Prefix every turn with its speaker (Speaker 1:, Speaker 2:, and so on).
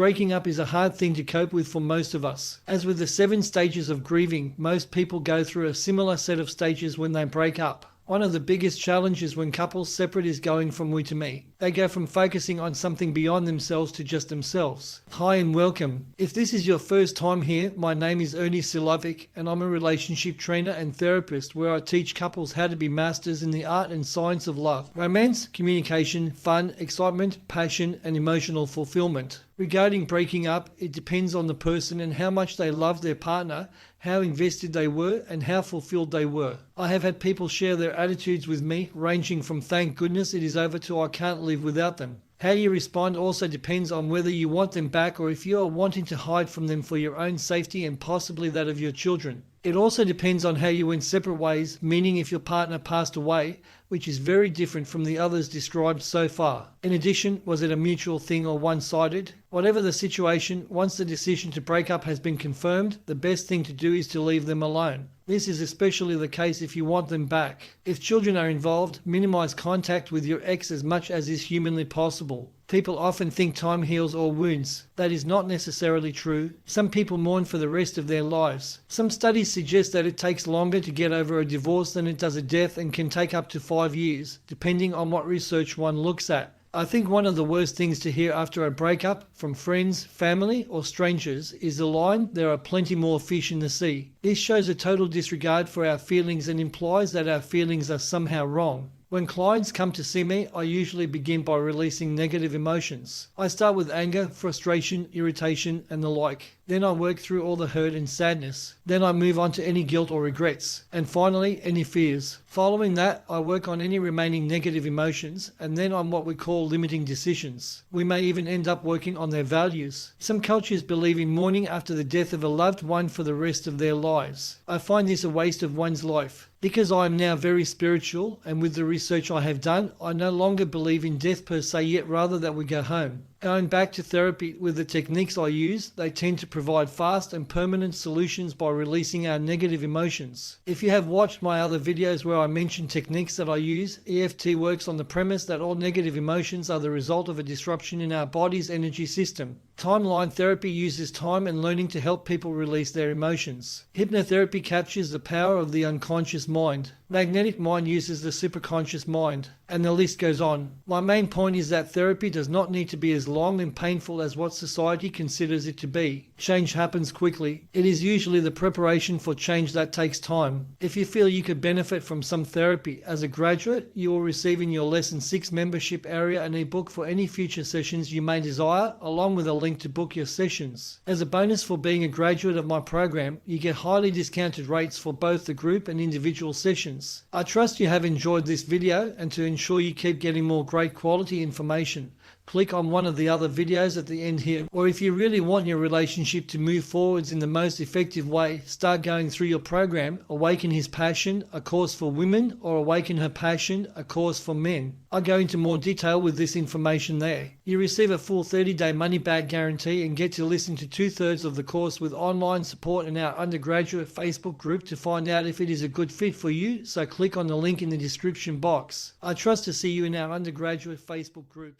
Speaker 1: Breaking up is a hard thing to cope with for most of us. As with the 7 stages of grieving, most people go through a similar set of stages when they break up. One of the biggest challenges when couples separate is going from we to me. They go from focusing on something beyond themselves to just themselves. Hi and welcome. If this is your first time here, my name is Ernie and I'm a relationship trainer and therapist where I teach couples how to be masters in the art and science of love, romance, communication, fun, excitement, passion, and emotional fulfillment. Regarding breaking up, it depends on the person and how much they love their partner, how invested they were, and how fulfilled they were. I have had people share their attitudes with me, ranging from thank goodness it is over to I can't live without them. How you respond also depends on whether you want them back or if you are wanting to hide from them for your own safety and possibly that of your children. It also depends on how you went separate ways, meaning if your partner passed away, which is very different from the others described so far. In addition, was it a mutual thing or one-sided? Whatever the situation, once the decision to break up has been confirmed, the best thing to do is to leave them alone. This is especially the case if you want them back. If children are involved, minimize contact with your ex as much as is humanly possible. People often think time heals all wounds. That is not necessarily true. Some people mourn for the rest of their lives. Some studies suggest that it takes longer to get over a divorce than it does a death and can take up to 5 years, depending on what research one looks at. I think one of the worst things to hear after a breakup from friends, family, or strangers is the line, "There are plenty more fish in the sea." This shows a total disregard for our feelings and implies that our feelings are somehow wrong. When clients come to see me, I usually begin by releasing negative emotions. I start with anger, frustration, irritation, and the like. Then I work through all the hurt and sadness. Then I move on to any guilt or regrets. And finally, any fears. Following that, I work on any remaining negative emotions and then on what we call limiting decisions. We may even end up working on their values. Some cultures believe in mourning after the death of a loved one for the rest of their lives. I find this a waste of one's life. Because I am now very spiritual, and with the research I have done, I no longer believe in death per se, yet rather that we go home. Going back to therapy with the techniques I use, they tend to provide fast and permanent solutions by releasing our negative emotions. If you have watched my other videos where I mention techniques that I use, EFT works on the premise that all negative emotions are the result of a disruption in our body's energy system. Timeline therapy uses time and learning to help people release their emotions. Hypnotherapy captures the power of the unconscious mind. Magnetic mind uses the superconscious mind, and the list goes on. My main point is that therapy does not need to be as long and painful as what society considers it to be. Change happens quickly. It is usually the preparation for change that takes time. If you feel you could benefit from some therapy as a graduate, you will receive in your Lesson 6 membership area an ebook for any future sessions you may desire, along with a link to book your sessions. As a bonus for being a graduate of my program, you get highly discounted rates for both the group and individual sessions. I trust you have enjoyed this video, and to ensure you keep getting more great quality information, click on one of the other videos at the end here. Or if you really want your relationship to move forwards in the most effective way, start going through your program, Awaken His Passion, a course for women, or Awaken Her Passion, a course for men. I go into more detail with this information there. You receive a full 30-day money-back guarantee and get to listen to 2/3 of the course with online support in our undergraduate Facebook group to find out if it is a good fit for you, so click on the link in the description box. I trust to see you in our undergraduate Facebook group.